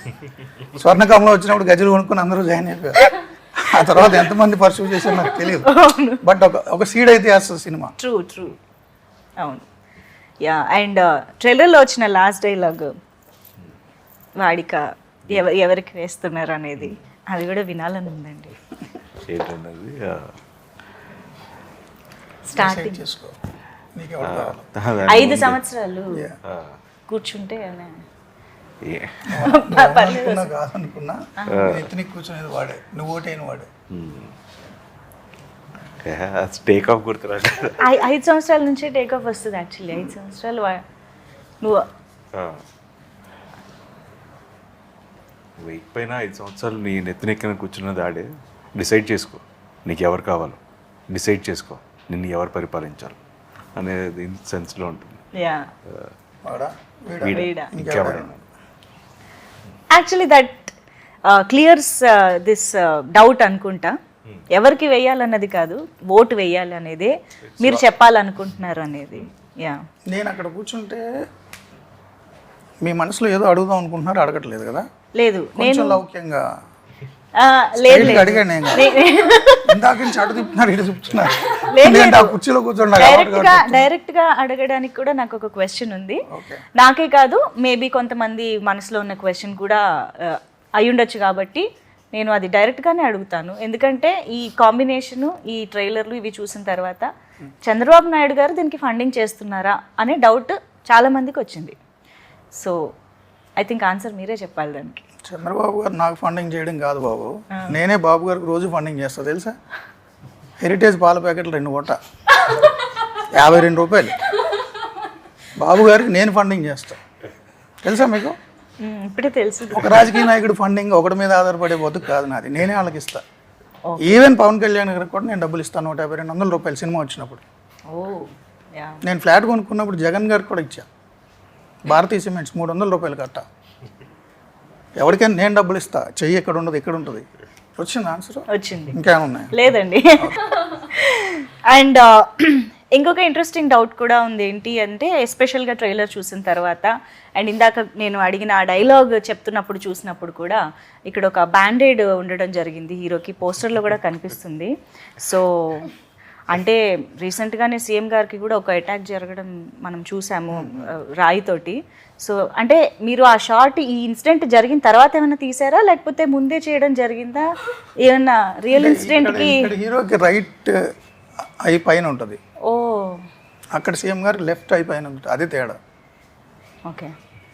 స్వర్ణకాంలో వచ్చినప్పుడు గజలు కొనుక్కొని అందరూ జాయిన్ అయిపోయారు. ఆ తర్వాత ఎంతమంది పర్సూ చేశారో నాకు తెలియదు, బట్ ఒక సీడ్ అయితే వేస్తుంది సినిమా. True true. అవును. యా. అండ్ ట్రైలర్లో వచ్చిన లాస్ట్ డైలాగ్ వాడిక ఎవరికి వేస్తున్నారు అనేది, అది కూడా వినాలని ఉందండి. ఏంటన్నది స్టార్టింగ్ చేసుకో, నీకు ఎవరు కావాలి? 5 సంవత్సరాలు కూర్చుంటే అనుకున్నా కాదనుకున్నా ఎత్తుని కూర్చునేది వాడే, నువ్వు ఓటైన వాడే. Take off గుర్తురాడు. 5 సంవత్సరాల నుంచే టేక్ ఆఫ్ వస్తుంది యాక్చువల్లీ. 5 సంవత్సరాలు నువ్వు వెయిట్ పైన 5 సంవత్సరాలు నీ నెత్తినెక్కిన కూర్చున్నది ఆడే. డిసైడ్ చేసుకో నీకు ఎవరు కావాలో, డిసైడ్ చేసుకో నిన్ను ఎవరు పరిపాలించాలి అనేది సెన్స్లో ఉంటుంది. యా. వాడా వీడా. ఇంకెవరైనా actually that clears this doubt అనుకుంటా. ఎవరికి వేయాలన్నది కాదు, ఓటు వేయాలి అనేదే మీరు చెప్పాలనుకుంటున్నారు అనేది. యా. నేను అక్కడ కూర్చుంటే మీ మనసులో ఏదో అడుగుదాం అనుకుంటున్నారు, అడగట్లేదు కదా. లేదు, కొంచెం లౌక్యంగా లేదు అడిగాను నేను. ఇందాక నుంచి అడుగు తిప్పుతున్నారు, ఇటు చెప్తున్నారు. లేదు, ఎందుకంటే ఆ కుర్చీలో కూర్చోండి. డైరెక్ట్ గా అడగడానికి కూడా నాకు ఒక క్వశ్చన్ ఉంది. ఓకే. నాకే కాదు, మేబీ కొంతమంది మనసులో ఉన్న క్వశ్చన్ కూడా అయ్యుండొచ్చు, కాబట్టి నేను అది డైరెక్ట్గానే అడుగుతాను. ఎందుకంటే ఈ కాంబినేషను, ఈ ట్రైలర్లు ఇవి చూసిన తర్వాత చంద్రబాబు నాయుడు గారు దీనికి ఫండింగ్ చేస్తున్నారా అనే డౌట్ చాలా మందికి వచ్చింది. సో ఐ థింక్ ఆన్సర్ మీరే చెప్పాలి దానికి. చంద్రబాబు గారు నాకు ఫండింగ్ చేయడం కాదు బాబు, నేనే బాబు గారికి రోజు ఫండింగ్ చేస్తా తెలుసా. హెరిటేజ్ పాల ప్యాకెట్లు 2 పూట 52 రూపాయలు బాబు గారికి నేను ఫండింగ్ చేస్తా, తెలుసా మీకు? ఇప్పుడే తెలుసు. ఒక రాజకీయ నాయకుడు ఫండింగ్ ఒకటి మీద ఆధారపడే బతుకు కాదు నాది, నేనే వాళ్ళకి ఇస్తా. ఈవెన్ పవన్ కళ్యాణ్ గారికి కూడా నేను డబ్బులు ఇస్తాను, 150-200 రూపాయలు సినిమా వచ్చినప్పుడు. ఓ యా. నేను ఫ్లాట్ కొనుక్కున్నప్పుడు జగన్ గారికి కూడా ఇచ్చా. భారతీయ సిమెంట్స్ 300 రూపాయలు కట్ట. ఎవరికైనా నేను డబ్బులు ఇస్తా, చెయ్యి ఎక్కడ ఉండదు ఎక్కడ ఉంటుంది. వచ్చింది ఆన్సర్? వచ్చింది. ఇంకేమైనా ఉన్నాయి? లేదండి. అండ్ ఇంకొక ఇంట్రెస్టింగ్ డౌట్ కూడా ఉంది. ఏంటి అంటే ఎస్పెషల్గా ట్రైలర్ చూసిన తర్వాత అండ్ ఇందాక నేను అడిగిన ఆ డైలాగ్ చెప్తున్నప్పుడు చూసినప్పుడు కూడా ఇక్కడ ఒక బ్యాండేడ్ ఉండడం జరిగింది హీరోకి, పోస్టర్లో కూడా కనిపిస్తుంది. సో అంటే రీసెంట్గానే సీఎం గారికి కూడా ఒక అటాక్ జరగడం మనం చూసాము రాయితోటి. సో అంటే మీరు ఆ షార్ట్ ఈ ఇన్సిడెంట్ జరిగిన తర్వాత ఏమైనా తీసారా, లేకపోతే ముందే చేయడం జరిగిందా? ఏమన్నా రియల్ ఇన్సిడెంట్కి హీరోకి రైట్ ఐ పైన ఉంటుంది, ఓ అక్కడ సీఎం గారు లెఫ్ట్ ఐ పైన ఉంటుంది, అదే తేడా. ఓకే.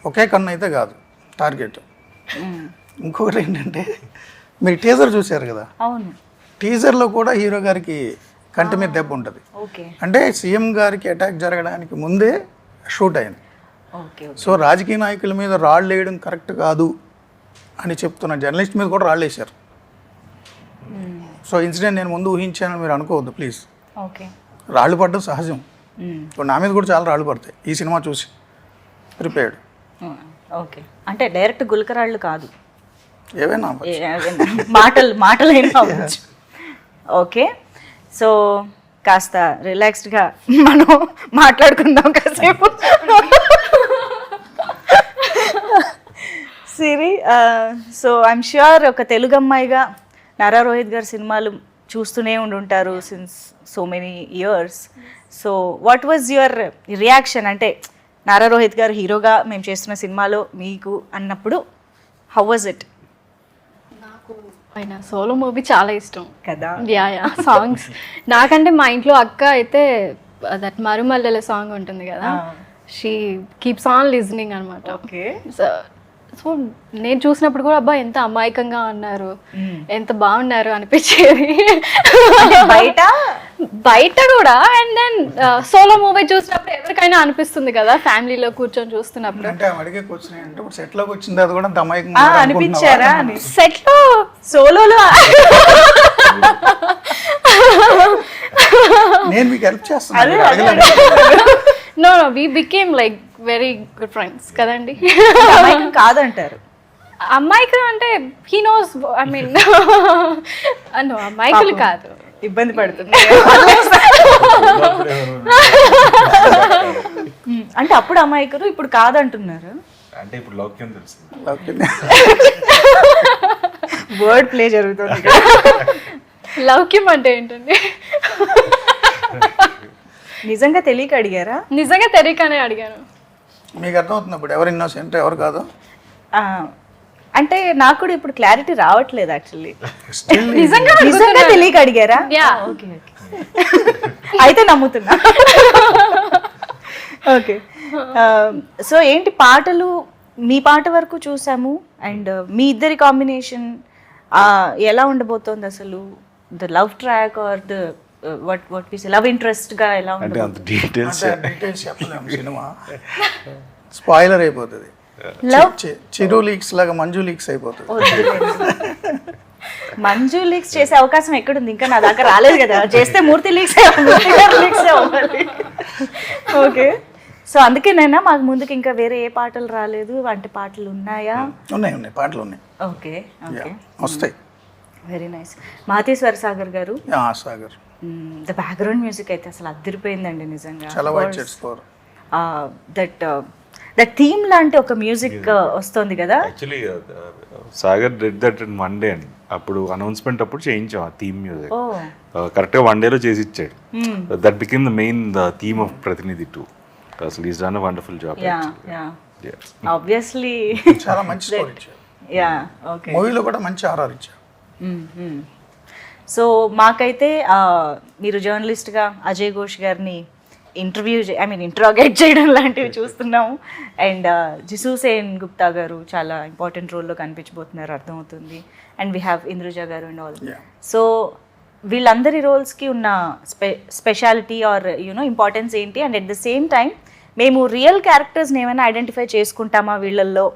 ఒకే కన్ను అయితే కాదు టార్గెట్. ఇంకొకటి ఏంటంటే మీరు టీజర్ చూశారు కదా, అవును. టీజర్లో కూడా హీరో గారికి కంటి మీద దెబ్బ ఉంటుంది. ఓకే అంటే సీఎం గారికి అటాక్ జరగడానికి ముందే షూట్ అయింది. ఓకే. సో రాజకీయ నాయకుల మీద రాళ్ళు వేయడం కరెక్ట్ కాదు అని చెప్తున్న జర్నలిస్ట్ మీద కూడా రాళ్ళు వేశారు. సో ఇన్సిడెంట్ నేను ముందు ఊహించానని మీరు అనుకోవద్దు ప్లీజ్. ఓకే. రాళ్ళు పడడం సహజం, ఇప్పుడు నా మీద కూడా చాలా రాళ్ళు పడతాయి ఈ సినిమా చూసి. ప్రిపేర్డ్. ఓకే. అంటే డైరెక్ట్ గులకరాళ్ళు కాదు. ఏవైనా అవ్వచ్చు. మాటలైనా అవ్వచ్చు. ఓకే, సో కాస్త రిలాక్స్డ్గా మనం మాట్లాడుకుందాం కాసేపు. సిరి, సో ఐఎమ్ ష్యూర్ ఒక తెలుగు అమ్మాయిగా నారా రోహిత్ గారి సినిమాలు చూస్తూనే ఉండుంటారు since so many years. So what was your reaction? అంటే నారా రోహిత్ గారు హీరోగా మేము చేస్తున్న సినిమాలో మీకు అన్నప్పుడు హౌ వాజ్ ఇట్? ఆయన సోలో మూవీ చాలా ఇష్టం కదా. యా సాంగ్స్ నాకంటే మా ఇంట్లో అక్క అయితే దట్ మరుమల్లెల సాంగ్ ఉంటుంది కదా, షీ కీప్స్ ఆన్ లిజనింగ్ అనమాట. ఓకే, సో నేను చూసినప్పుడు కూడా అబ్బా ఎంత అమాయకంగా ఉన్నారు, ఎంత బాగున్నారు అనిపించేది బయట కూడా. అండ్ దెన్ సోలో మూవీ చూసినప్పుడు ఎవరికైనా అనిపిస్తుంది కదా, ఫ్యామిలీలో కూర్చొని చూస్తున్నప్పుడు. అంటే అడిగే క్వశ్చన్ ఏంటంటే ఇప్పుడు సెట్లోకి వచ్చిన తర్వాత కూడా అంత అమాయకంగా అనిపించారా? సెట్ లో సోలోలో నేను మీకు హెల్ప్ చేస్తాను. No we became like very good friends కదండి. కాదంటారు అమ్మాయికులు అంటే హీ నోస్, ఐ మీన్ అమ్మాయికులు కాదు, ఇబ్బంది పడుతుంది అంటే అప్పుడు అమాయకులు ఇప్పుడు కాదంటున్నారు. అంటే ఇప్పుడు లౌక్యం తెలుస్తుంది. వర్డ్ ప్లే జరుగుతుంది. లౌక్యం అంటే ఏంటండి? నిజంగా తెలియక అడిగారా? నిజంగా తెలియకనే అడిగాను. మీకు అర్థమవుతుంది ఇప్పుడు ఎవరు ఇన్నోసెంట్ ఎవరు కాదు? అంటే నాకు కూడా ఇప్పుడు క్లారిటీ రావట్లేదు యాక్చువల్లీ. నిజంగా నిజంగా తెలియక అడిగారా? ఓకే ఓకే, అయితే నమ్ముతున్నా. ఓకే, సో ఏంటి పాటలు, మీ పాట వరకు చూసాము అండ్ మీ ఇద్దరి కాంబినేషన్ ఎలా ఉండబోతోంది అసలు? The love track or the what we say, love interest గా ఎలా అంటే అంత డీటెయిల్స్ డీటెయిల్స్ చెప్పలేము. సినిమా స్పాయిలర్ అయిపోతుంది. చిరు లీక్స్ లాగా మంజు లీక్స్ అయిపోతుంది. మంజు లీక్స్ చేసే అవకాశం ఎక్కడుంది? ఇంకా నా దాకా రాలేదు కదా. చేస్తే మూర్తి లీక్స్ అవ్వాలి. ఓకే, సో అందుకేనైనా మాకు ముందుకు ఇంకా వేరే ఏ పాటలు రాలేదు అంటే పాటలు ఉన్నాయా? ఉన్నాయి పాటలు ఉన్నాయి. ఓకే ఓకే, వస్తాయి. Very nice. Mateshwara Sagar garu, Sagar the background music అయితే అసలు అదిరిపోయిందండి నిజంగా. చాలా బాగా స్కోర్. దట్ థీమ్ లాంటి ఒక మ్యూజిక్ వస్తుంది కదా. Actually Sagar did that in one day అండి. అప్పుడు అనౌన్స్మెంట్ అప్పుడు చేయించాం ఆ థీమ్ మ్యూజిక్. కరెక్ట్గా వన్ డేలో చేసి ఇచ్చాడు. That became the main the theme of Prathinidhi 2. అసలు is done a wonderful job. Obviously చాలా మంచి స్కోర్ ఇచ్చారు. యా ఓకే, మూవీలో కూడా మంచి ఆర్ఆర్ ఇచ్చారు. సో మాకైతే మీరు జర్నలిస్ట్గా అజయ్ ఘోష్ గారిని ఇంట్రాగేట్ చేయడం లాంటివి చూస్తున్నాము. అండ్ జిసు సేన్ గుప్తా గారు చాలా ఇంపార్టెంట్ రోల్లో కనిపించబోతున్నారు అర్థమవుతుంది. అండ్ వీ హ్యావ్ ఇంద్రుజ గారు అండ్ ఆల్. సో వీళ్ళందరి రోల్స్కి ఉన్న స్పెషాలిటీ ఆర్ యూనో ఇంపార్టెన్స్ ఏంటి? And at the same time మేము రియల్ క్యారెక్టర్స్ని ఏమైనా ఐడెంటిఫై చేసుకుంటామా వీళ్ళల్లో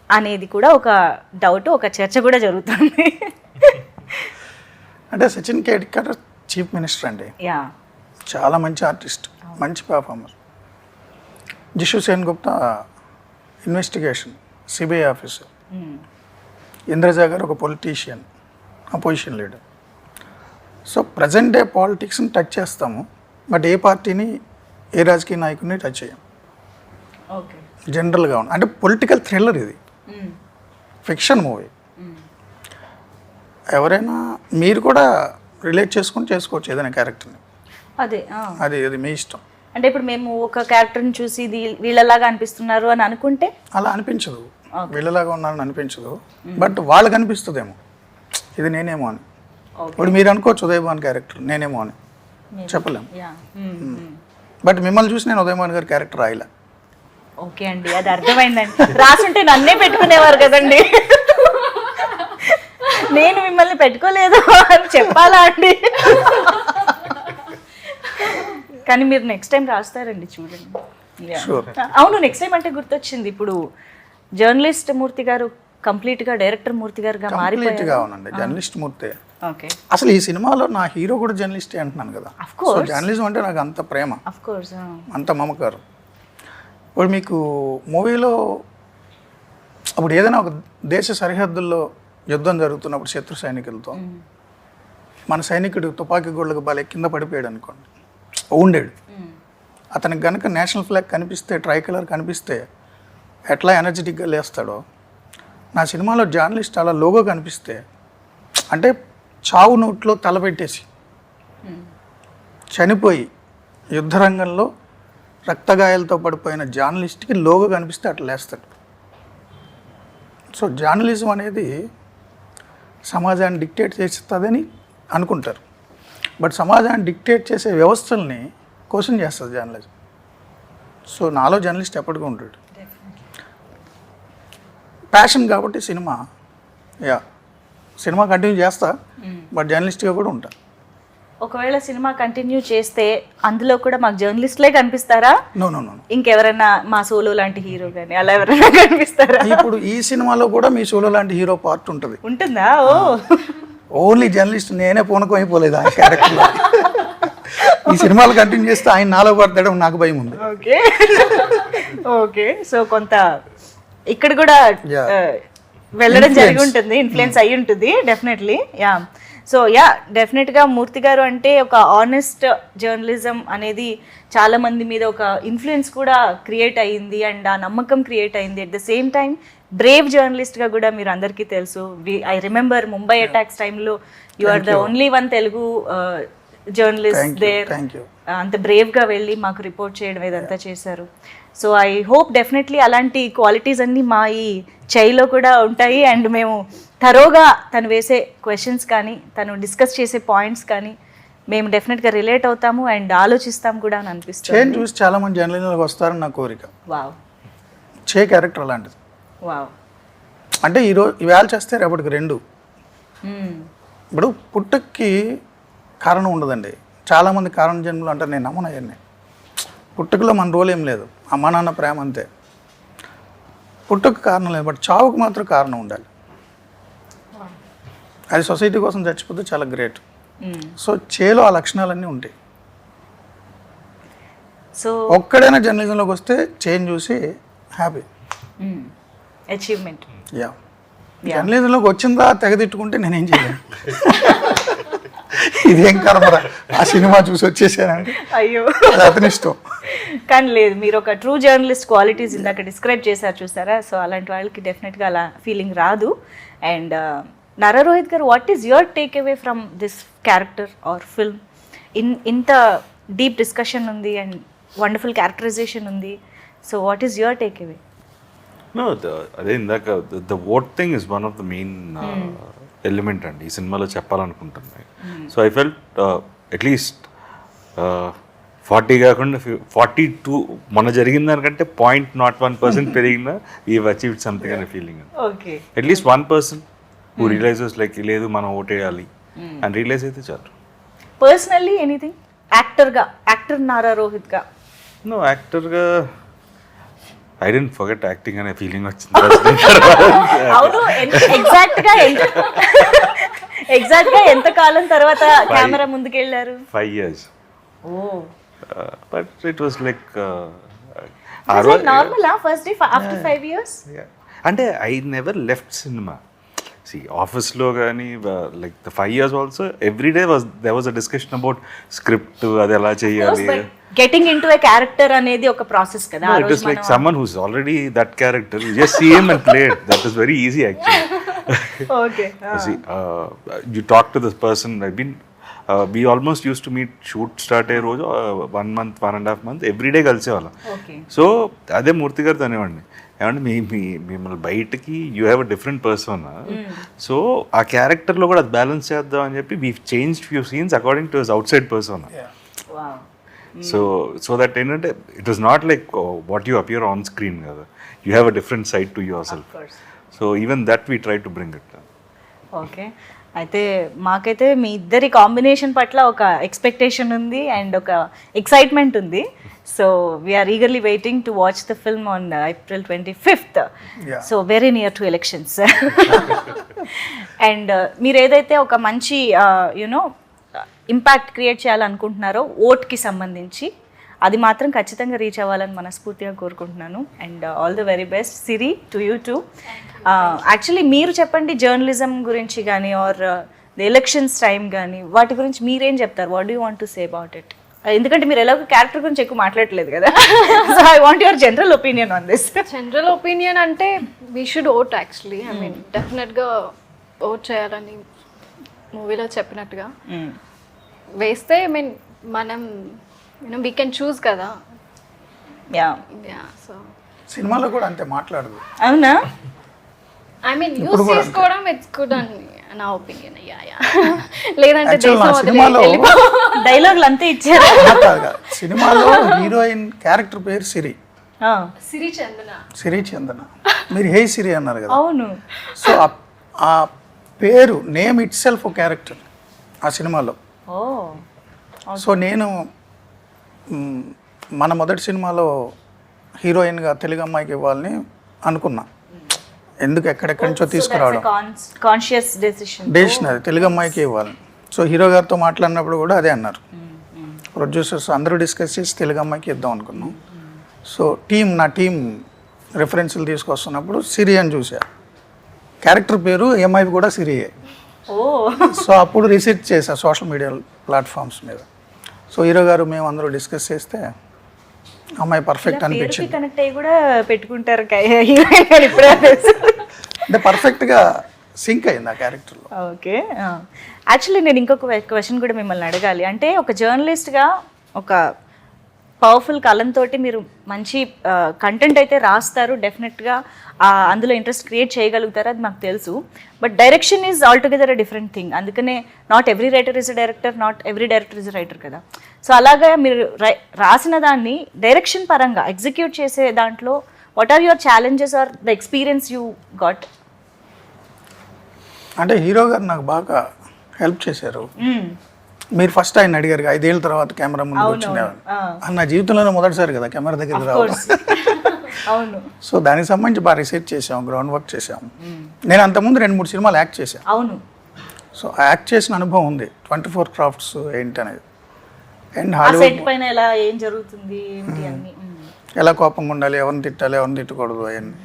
అనేది కూడా ఒక డౌట్, ఒక చర్చ కూడా జరుగుతుంది. అంటే సచిన్ కేడ్కర్ చీఫ్ మినిస్టర్ అండి. యా, చాలా మంచి ఆర్టిస్ట్, మంచి performer. Jishu Sen Gupta investigation CBI officer. Indraja garu ఒక politician, opposition leader. So present day పాలిటిక్స్ని టచ్ చేస్తాము, బట్ ఏ పార్టీని ఏ రాజకీయ నాయకుడిని టచ్ చేయం. ఓకే, జనరల్గా ఉంది. అంటే పొలిటికల్ థ్రిల్లర్ ఇది, ఫిక్షన్ మూవీ. ఎవరైనా మీరు కూడా రిలేట్ చేసుకుని చేసుకోవచ్చు ఏదైనా క్యారెక్టర్ని. అదే అది మీ ఇష్టం. అంటే ఇప్పుడు మేము ఒక క్యారెక్టర్ని చూసి వీళ్ళలాగా అనిపిస్తున్నారు అని అనుకుంటే అలా అనిపించదు, వీళ్ళలాగా ఉన్నారని అనిపించదు, బట్ వాళ్ళకి అనిపిస్తుందేమో ఇది నేనేమో అని. ఇప్పుడు మీరు అనుకోవచ్చు ఉదయభాన్ క్యారెక్టర్ నేనేమో అని, చెప్పలేము. బట్ మిమ్మల్ని చూసి నేను ఉదయభాన్ గారి క్యారెక్టర్ రాయలే. ఓకే అండి, అది అర్థమైందండి. రాసుంటే నన్నే పెట్టుకునేవారు కదండి. నేను మిమ్మల్ని పెట్టుకోలేదు అని చెప్పాలా అండి? కానీ మీరు నెక్స్ట్ టైం రాస్తారండి, చూడండి. అవును, నెక్స్ట్ టైం అంటే గుర్తొచ్చింది, ఇప్పుడు జర్నలిస్ట్ మూర్తి గారు కంప్లీట్గా డైరెక్టర్ మూర్తి గారుగా మారిపోయారు. అవునండి, జర్నలిస్ట్ మూర్తి. ఓకే, అసలు ఈ సినిమాలో నా హీరో కూడా జర్నలిస్టే అంటున్నాను కదా. జర్నలిజం అంటే నాకు అంత ప్రేమ, అంత మమకారం. ఇప్పుడు మీకు మూవీలో అప్పుడు ఏదైనా ఒక దేశ సరిహద్దుల్లో యుద్ధం జరుగుతున్నప్పుడు శత్రు సైనికులతో మన సైనికుడు తుపాకీ గోళ్ళకు బలే కింద పడిపోయాడు అనుకోండి, ఉండేడు. అతనికి కనుక నేషనల్ ఫ్లాగ్ కనిపిస్తే, ట్రై కలర్ కనిపిస్తే ఎట్లా ఎనర్జెటిక్గా లేస్తాడో, నా సినిమాలో జర్నలిస్ట్ అలా లోగో కనిపిస్తే, అంటే చావు నోట్లో తలపెట్టేసి చనిపోయి యుద్ధరంగంలో రక్తగాయాలతో పడిపోయిన జర్నలిస్ట్కి లోగో కనిపిస్తే అట్లా లేస్తాడు. సో జర్నలిజం అనేది సమాజాన్ని డిక్టేట్ చేస్తుందని అనుకుంటారు, బట్ సమాజాన్ని డిక్టేట్ చేసే వ్యవస్థల్ని క్వశ్చన్ చేస్తుంది జర్నలిజం. సో నాలో జర్నలిస్ట్ ఎప్పటికీ ఉంటాడు. ప్యాషన్ కాబట్టి సినిమా కంటిన్యూ చేస్తా, బట్ జర్నలిస్ట్గా కూడా ఉంటా. ఒకవేళ సినిమా కంటిన్యూ చేస్తే అందులో కూడా మాకు జర్నలిస్ట్లే కనిపిస్తారా? నో ఇంకెవరైనా మా సోలో లాంటి హీరో కానీ అలా ఎవరైనా కనిపిస్తారా? ఇప్పుడు ఈ సినిమాలో కూడా మీ సోలో లాంటి హీరో పార్ట్ ఉంటుంది. ఉంటుందా? ఓ, ఓన్లీ జర్నలిస్ట్ నేనే పూనకం అయిపోలేదు ఆ క్యారెక్టర్. ఈ సినిమాలు కంటిన్యూ చేస్తే ఆయన నాలో పడతాడు, నాకు భయం ఉంది. Okay okay. సో కొంత ఇక్కడ కూడా వెళ్ళడం జరిగి ఉంటుంది, ఇన్ఫ్లుయెన్స్ అయ్యి ఉంటుంది డెఫినెట్లీ. సో డెఫినెట్గా మూర్తి గారు అంటే ఒక ఆనెస్ట్ జర్నలిజం అనేది చాలా మంది మీద ఒక ఇన్ఫ్లుయెన్స్ కూడా క్రియేట్ అయ్యింది, అండ్ ఆ నమ్మకం క్రియేట్ అయింది. At the same time brave జర్నలిస్ట్గా కూడా మీరు అందరికీ తెలుసు. ఐ రిమెంబర్ ముంబై అటాక్స్ టైంలో you are the only one Telugu journalist there. అంత బ్రేవ్గా వెళ్ళి మాకు రిపోర్ట్ చేయడం ఇదంతా చేశారు. సో ఐ హోప్ డెఫినెట్లీ అలాంటి క్వాలిటీస్ అన్నీ మా ఈ చైలో కూడా ఉంటాయి, అండ్ మేము థరోగా తను వేసే క్వశ్చన్స్ కానీ తను డిస్కస్ చేసే పాయింట్స్ కానీ మేము డెఫినెట్గా రిలేట్ అవుతాము అండ్ ఆలోచిస్తాం కూడా అని అనిపిస్తుంది. చేంజ్ చూసి చాలా మంది జర్నలిస్టులకు వస్తారని నా కోరిక. వావ్, చే క్యారెక్టర్ అలాంటిది. వావ్. అంటే ఈవేళ చేస్తే రేపటికి రెండు. ఇప్పుడు పుట్టుకి కారణం ఉండదండి. చాలామంది కారణ జన్మలు అంటారు, నేను నమ్మను అవన్నీ. పుట్టుకలో మన రోల్ ఏం లేదు, అమ్మ నాన్న ప్రేమ అంతే. పుట్టుకు కారణం లేదు, బట్ చావుకు మాత్రం కారణం ఉండాలి. అది సొసైటీ కోసం చచ్చిపోతే చాలా గ్రేట్. సో చేలో ఆ లక్షణాలన్నీ ఉంటాయి. సో ఒక్కడైనా జర్నలిజంలోకి వస్తే చేంజ్ చూసి హ్యాపీ. అచీవ్మెంట్. జర్నలిజంలోకి వచ్చిందా తెగదిట్టుకుంటే నేనేం చేయలేను. ఇదేం కర్మరా, ఆ సినిమా చూసి వచ్చేసానంటే అయ్యో అది అతని ఇష్టం. కానీ లేదు, మీరు ఒక ట్రూ జర్నలిస్ట్ క్వాలిటీస్ ఇందాక డిస్క్రైబ్ చేశారు చూసారా, సో అలాంటి వాళ్ళకి డెఫినెట్గా అలా ఫీలింగ్ రాదు. And Nara Rohit garu, what is your takeaway from this character or film? ఇంత డీప్ డిస్కషన్ ఉంది అండ్ వండర్ఫుల్ క్యారెక్టరైజేషన్ ఉంది. So what is your takeaway? అదే ఇందాక the vote thing is one of the main element అండి ఈ సినిమాలో చెప్పాలనుకుంటున్నాయి. So I felt at least 40 కాకుండా 42 మొన్న జరిగిన దానికంటే 0.01% పెరిగిన వీ అచీవ్డ్ సంథింగ్ అనే feeling. Okay, at least 1% who realises like లేదు మనం ఓటేయాలి అని రియలైజ్ అయితే చాలు. Personally anything? యాక్టర్ నారా రోహిత్గా? నో, యాక్టర్గా ఐ డెంట్ ఫర్గెట్ యాక్టింగ్ అనే ఫీలింగ్ వచ్చింది. అవును, ఎగ్జాక్ట్గా ఎంత కాలం తర్వాత కెమెరా ముందుకెళ్ళారు? 5 years. Oh, but it was like normal first day after 5 years. అంటే ఐ నెవర్ లెఫ్ట్ సినిమా. సి ఆఫీస్లో కానీ like the 5 years also every day there was a discussion about script, అది ఎలా చేయాలి. గెటింగ్ ఇంటూ ఏ క్యారెక్టర్ అనేది ఒక ప్రాసెస్ కదా. It is like someone who's already that character, you just see him and play it. That is very easy actually. Okay. See, you talk to this person. We almost used to meet, shoot start అయ్యే రోజు 1 month, 1.5 months every day కలిసేవాళ్ళం. So అదే మూర్తి గారితో అనేవాడిని, ఏమంటే మిమ్మల్ని బయటకి you have a different person, so ఆ క్యారెక్టర్లో కూడా అది బ్యాలెన్స్ చేద్దాం అని చెప్పి we change few scenes according to his outside person. So that ఏంటంటే it was not like what you appear on screen కదా, you have a different side to yourself. So even that we try to bring it. Okay, అయితే మాకైతే మీ ఇద్దరి combination పట్ల ఒక expectation ఉంది and ఒక excitement ఉంది. So we're eagerly waiting to watch the film on April 25th. So very near to elections. And మీరు ఏదైతే ఒక మంచి యునో ఇంపాక్ట్ క్రియేట్ చేయాలనుకుంటున్నారో ఓట్కి సంబంధించి, అది మాత్రం ఖచ్చితంగా రీచ్ అవ్వాలని మనస్ఫూర్తిగా కోరుకుంటున్నాను. And all the very best Siri to you two. Actually మీరు చెప్పండి జర్నలిజం గురించి కానీ ఆర్ ది ఎలక్షన్స్ టైం కానీ వాటి గురించి మీరేం చెప్తారు? What do you want to say about it? ఎందుకంటే మీరు ఎలాగో క్యారెక్టర్ గురించి ఎక్కువ మాట్లాడలేదు కదా, so I want your general opinion on this. General opinion అంటే we should vote actually. I mean డెఫినెట్గా ఓట్ చేయాలని మూవీలో చెప్పినట్టుగా వేస్తే ఐ మీన్ మనం వీ కెన్ చూస్ కదా. యా సో సినిమాలో కూడా అంతే మాట్లాడదు. అవునా? ఐ మీన్ యూస్ చేసుకోవడం ఇట్స్ గుడ్ అని నా ఒపీనియన్. లేదంటే Actually, నా దేశం వదిలి సినిమాలో డైలాగులు అంతే ఇచ్చారు. సినిమాలో హీరోయిన్ క్యారెక్టర్ పేరు సిరి, సిరి చందన. సిరి చందన. మీరు హే సిరి అన్నారు కదా. అవును. సో ఆ పేరు నేమ్ ఇట్ సెల్ఫ్ క్యారెక్టర్ ఆ సినిమాలో. ఓ సో నేను మన మొదటి సినిమాలో హీరోయిన్గా తెలుగు అమ్మాయికి ఇవ్వాలని అనుకున్నా. ఎందుకు ఎక్కడెక్కడి నుంచో తీసుకురావడం, కాన్షియస్ డెసిషన్ అది తెలుగు అమ్మాయికి ఇవ్వాలని. సో హీరో గారితో మాట్లాడినప్పుడు కూడా అదే అన్నారు. ప్రొడ్యూసర్స్ అందరూ డిస్కస్ చేసి తెలుగు అమ్మాయికి ఇద్దాం అనుకున్నాం. సో నా టీం రెఫరెన్స్లు తీసుకొస్తున్నప్పుడు సిరి అని చూసా. క్యారెక్టర్ పేరు ఎంఐవి కూడా సిరియే. ఓ సో అప్పుడు రీసెర్చ్ చేశా సోషల్ మీడియా ప్లాట్ఫామ్స్ మీద. సో హీరో గారు మేము అందరూ డిస్కస్ చేస్తే అమ్మాయి పర్ఫెక్ట్ అనిపించింది. కనెక్ట్ అయ్యి కూడా పెట్టుకుంటారు హీరోయిన్ ఇప్పుడే. అంటే పర్ఫెక్ట్గా సింక్ అయింది ఆ క్యారెక్టర్లో. ఓకే. యాక్చువల్లీ నేను ఇంకొక క్వశ్చన్ కూడా మిమ్మల్ని అడగాలి. అంటే ఒక జర్నలిస్ట్గా ఒక పవర్ఫుల్ కలంతో మీరు మంచి కంటెంట్ అయితే రాస్తారు, డెఫినెట్గా అందులో ఇంట్రెస్ట్ క్రియేట్ చేయగలుగుతారు, అది మాకు తెలుసు. But direction is altogether a different thing. అందుకనే not every writer is a director, not every director is a writer కదా. సో అలాగా మీరు రాసిన దాన్ని డైరెక్షన్ పరంగా ఎగ్జిక్యూట్ చేసే దాంట్లో what are your challenges or the experience you got? అంటే హీరో గారు నాకు బాగా హెల్ప్ చేశారు. మీరు ఫస్ట్ ఆయన అడిగారు 5 ఏళ్ళ తర్వాత కెమెరా ముందు వచ్చిండేవారు. నా జీవితంలోనే మొదటిసారి కదా కెమెరా దగ్గరికి రావడం. అవును. సో దానికి సంబంధించి బాగా రీసెర్చ్ చేసాం, గ్రౌండ్ వర్క్ చేసాం. నేను అంతకుముందు 2-3 సినిమాలు యాక్ట్ చేశాను. అవును. సో యాక్ట్ చేసిన అనుభవం ఉంది, 24 క్రాఫ్ట్స్ ఏంటి అనేది. అండ్ సెట్ హాలీవుడ్ పైన ఎలా ఏం జరుగుతుంది ఏంటి అన్ని. ఎలా కోపంగా ఉండాలి, ఎవరిని తిట్టాలి, ఎవరిని తిట్టకూడదు, అవన్నీ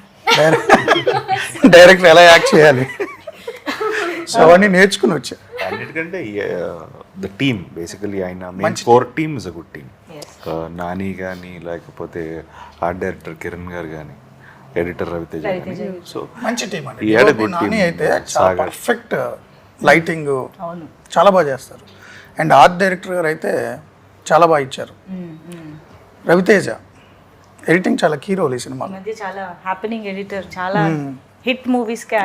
డైరెక్టర్ ఎలా యాక్ట్ చేయాలి, సో అవన్నీ నేర్చుకుని వచ్చా. అన్నిటికంటే ద టీమ్ బేసికలీ ఆయన main core team is a good team. Nani కానీ లేకపోతే ఆర్ట్ డైరెక్టర్ కిరణ్ గారు కానీ ఎడిటర్ రవితేజ కానీ. సో మంచి టీం అండి. he had a good Nani team. అయితే చాలా పర్ఫెక్ట్ లైటింగ్ అవును. చాలా బాగా చేస్తారు. అండ్ ఆర్ట్ డైరెక్టర్ గారు అయితే చాలా బాగా ఇచ్చారు. రవితేజ ఎడిటింగ్ చాలా కీ రోల్ ఈ సినిమా. ఈ మధ్య చాలా హ్యాపెనింగ్ ఎడిటర్, చాలా హిట్ మూవీస్ కి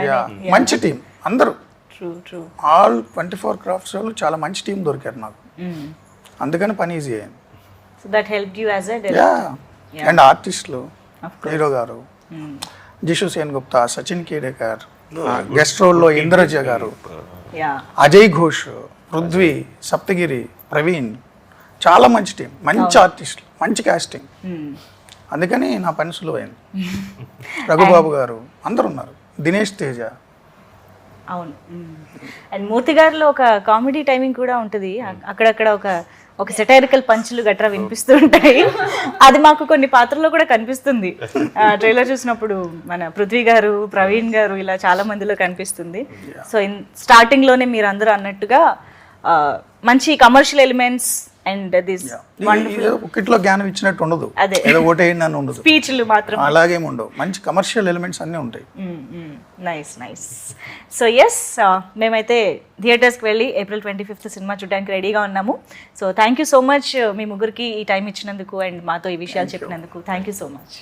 మంచి టీం అందరూ. True true. ఆల్ 24 క్రాఫ్ట్స్ వాళ్ళు చాలా మంచి టీం దొరికారు నాకు, అందుకని పని ఈజీ అయింది. So that helped you as a yeah. Director. And ఆర్టిస్టులు హీరో గారు, జిషు సేన్ గుప్తా, సచిన్ కేడేకర్, గెస్ట్ రోల్లో ఇంద్రజ గారు, యా. అజయ్ ఘోష్, పృథ్వీ, సప్తగిరి, ప్రవీణ్, చాలా మంచి టీం, మంచి ఆర్టిస్టులు, మంచి కాస్టింగ్. అందుకని నా పని సులువైంది. రఘుబాబు గారు అందరు ఉన్నారు, దినేష్ తేజ. అవును. అండ్ మూర్తి గారిలో ఒక కామెడీ టైమింగ్ కూడా ఉంటుంది. అక్కడక్కడ ఒక సెటైరికల్ పంచులు గట్రా వినిపిస్తూ ఉంటాయి. అది మాకు కొన్ని పాత్రల్లో కూడా కనిపిస్తుంది. ట్రైలర్ చూసినప్పుడు మన పృథ్వీ గారు, ప్రవీణ్ గారు ఇలా చాలా మందిలో కనిపిస్తుంది. సో స్టార్టింగ్లోనే మీరు అందరూ అన్నట్టుగా మంచి కమర్షియల్ ఎలిమెంట్స్ అండ్ దిస్ ఒక్కట్లో జ్ఞానం ఇచ్చినట్టు ఉండదు, అదే. ఏదో ఓటేయండి అని ఉండదు, స్పీచ్లు మాత్రం అలాగేమి ఉండవు. మంచి కమర్షియల్ ఎలిమెంట్స్ అన్నీ ఉంటాయి. Nice nice. సో ఎస్, మేమైతే థియేటర్స్కి వెళ్ళి April 25th సినిమా చూడడానికి రెడీగా ఉన్నాము. So thank you so much మీ ముగ్గురికి ఈ టైం ఇచ్చినందుకు అండ్ మాతో ఈ విషయాలు చెప్పినందుకు. Thank you so much.